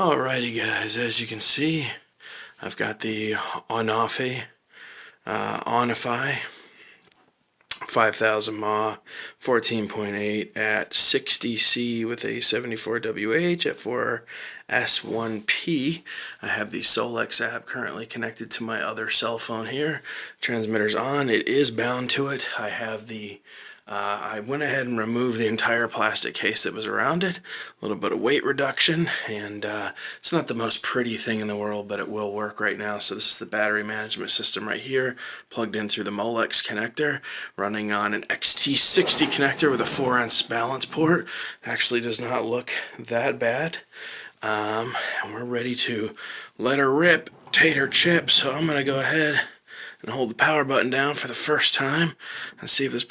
Alrighty guys, as you can see, I've got the Onaphe, Onify 5000 mAh 14.8 at 60C with a 74WH at 4S1P. I have the Solex app currently connected to my other cell phone here. Transmitter's on. It is bound to it. I have the I went ahead and removed the entire plastic case that was around it. A little bit of weight reduction, and it's not the most pretty thing in the world, but it will work right now. So this is the battery management system right here, plugged in through the Molex connector, running on an XT60 connector with a 4-ounce balance port. Actually does not look that bad. And we're ready to let her rip, tater chip. So I'm going to go ahead and hold the power button down for the first time and see if this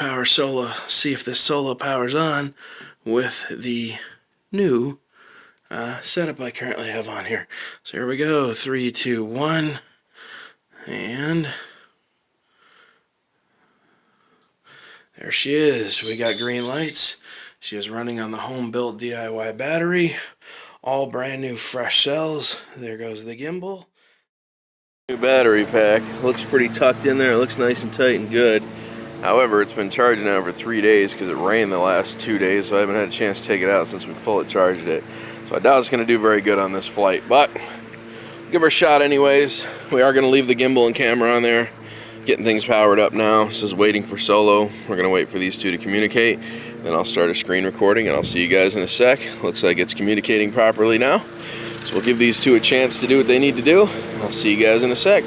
solo powers on with the new setup I currently have on here. So here we go, 3, 2, 1, and there she is. We got green lights. She is running on the home-built DIY battery, all brand new fresh cells. There goes the gimbal. New battery pack. Looks pretty tucked in there. It looks nice and tight and good. However, it's been charging now for 3 days because it rained the last 2 days, so I haven't had a chance to take it out since we fully charged it. So I doubt it's going to do very good on this flight, but give her a shot anyways. We are going to leave the gimbal and camera on there. Getting things powered up now. This is waiting for Solo. We're going to wait for these two to communicate. Then I'll start a screen recording and I'll see you guys in a sec. Looks like it's communicating properly now. So we'll give these two a chance to do what they need to do. I'll see you guys in a sec.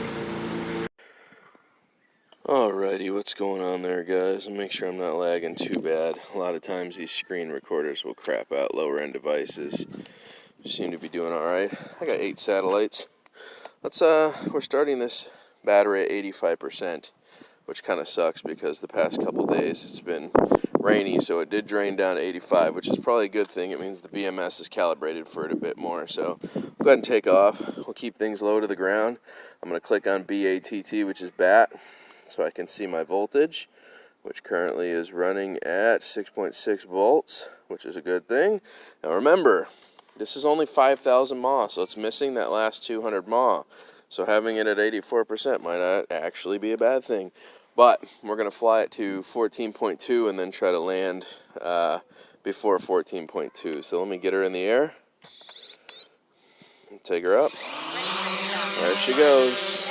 Alrighty, what's going on there, guys? And make sure I'm not lagging too bad. A lot of times these screen recorders will crap out lower end devices. Seem to be doing alright. I got 8 satellites. We're starting this battery at 85%, which kind of sucks because the past couple days it's been rainy, so it did drain down to 85, which is probably a good thing. It means the BMS is calibrated for it a bit more. So we'll go ahead and take off. We'll keep things low to the ground. I'm going to click on BATT, which is BAT, so I can see my voltage, which currently is running at 6.6 volts, which is a good thing. Now remember, this is only 5,000 mAh, so it's missing that last 200 mAh. So having it at 84% might not actually be a bad thing. But we're going to fly it to 14.2 and then try to land before 14.2. So let me get her in the air. Take her up. There she goes.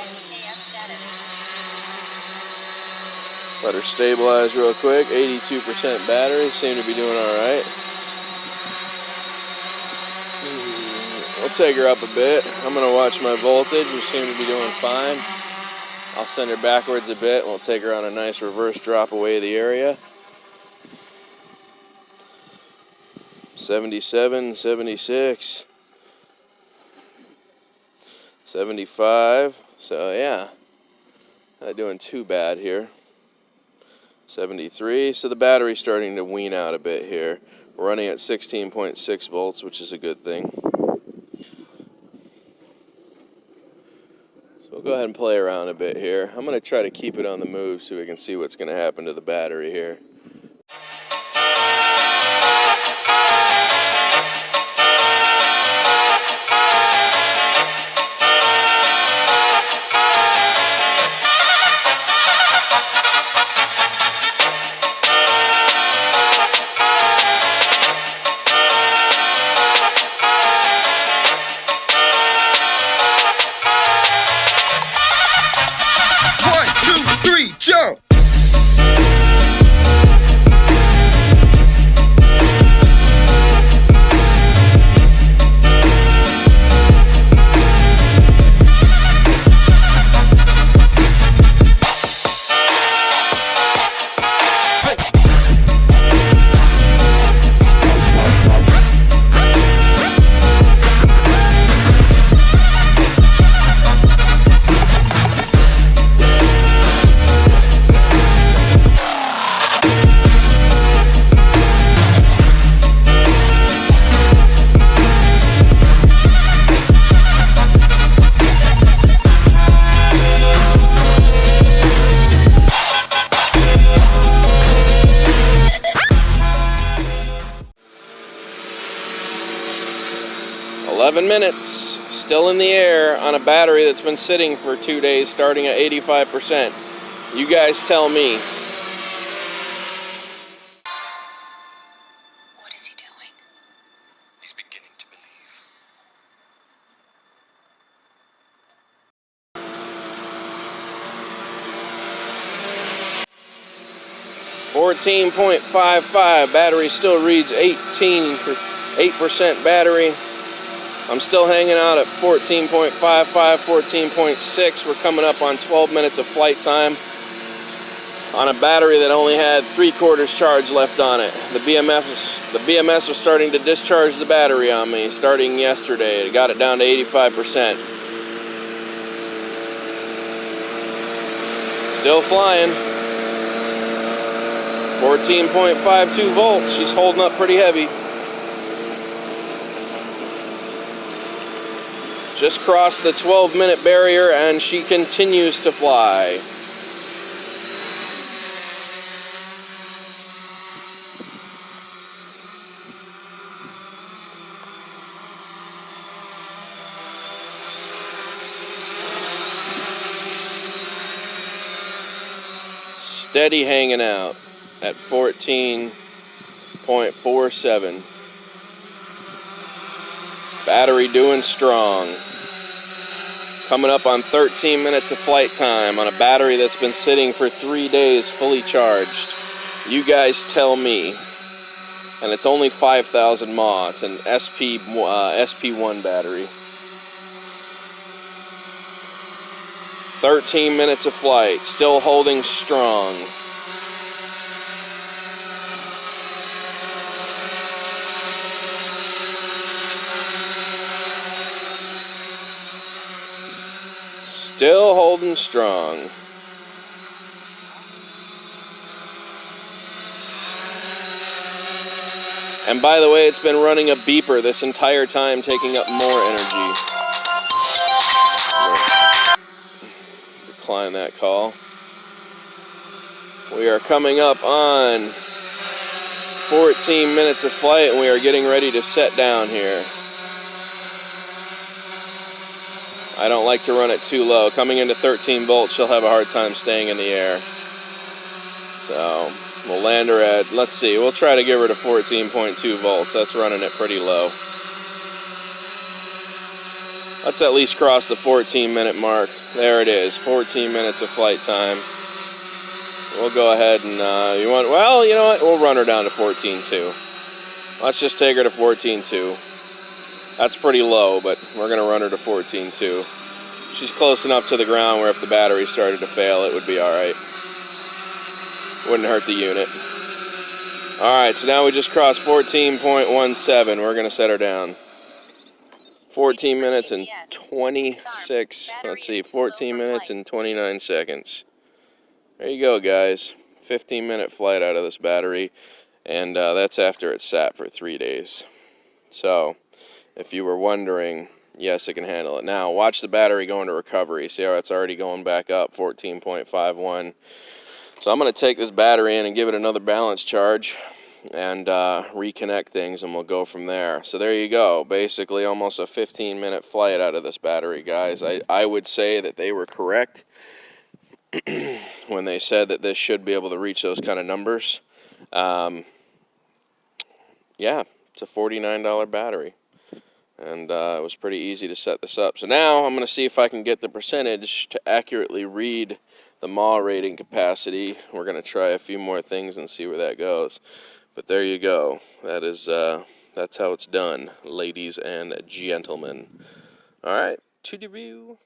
Let her stabilize real quick. 82% battery. Seem to be doing alright. We'll take her up a bit. I'm going to watch my voltage. We seem to be doing fine. I'll send her backwards a bit, and we'll take her on a nice reverse drop away the area. 77, 76, 75. So yeah, not doing too bad here. 73. So the battery's starting to wean out a bit here. We're running at 16.6 volts, which is a good thing. We'll go ahead and play around a bit here. I'm going to try to keep it on the move so we can see what's going to happen to the battery here. Jump! 11 minutes, still in the air on a battery that's been sitting for 2 days, starting at 85%. You guys tell me. What is he doing? He's beginning to believe. 14.55, battery still reads 8% battery. I'm still hanging out at 14.55, 14.6. We're coming up on 12 minutes of flight time on a battery that only had 3/4 charge left on it. The BMS was starting to discharge the battery on me starting yesterday. It got it down to 85%. Still flying. 14.52 volts. She's holding up pretty heavy. Just crossed the 12-minute barrier and she continues to fly. Steady hanging out at 14.47. Battery doing strong. Coming up on 13 minutes of flight time on a battery that's been sitting for 3 days fully charged. You guys tell me. And it's only 5,000 mAh. It's an SP1 battery. 13 minutes of flight, still holding strong. Still holding strong. And by the way, it's been running a beeper this entire time, taking up more energy. Decline that call. We are coming up on 14 minutes of flight and we are getting ready to set down here. I don't like to run it too low. Coming into 13 volts, she'll have a hard time staying in the air. So we'll land her at, let's see, we'll try to give her to 14.2 volts. That's running it pretty low. Let's at least cross the 14-minute mark. There it is, 14 minutes of flight time. We'll go ahead and, well, you know what? We'll run her down to 14.2. Let's just take her to 14.2. That's pretty low, but we're going to run her to 14.2. She's close enough to the ground where if the battery started to fail, it would be alright. Wouldn't hurt the unit. Alright, so now we just crossed 14.17. We're going to set her down. 14 minutes and 26, let's see, 14 minutes and 29 seconds. There you go, guys. 15-minute flight out of this battery, and that's after it sat for 3 days. So, if you were wondering, yes, it can handle it. Now, watch the battery go into recovery. See how it's already going back up, 14.51. So I'm going to take this battery in and give it another balance charge and reconnect things, and we'll go from there. So there you go. Basically almost a 15-minute flight out of this battery, guys. I would say that they were correct when they said that this should be able to reach those kind of numbers. Yeah, it's a $49 battery. And it was pretty easy to set this up. So now I'm going to see if I can get the percentage to accurately read the mAh rating capacity. We're going to try a few more things and see where that goes. But there you go. That is, that's how it's done, ladies and gentlemen. All right, to the view.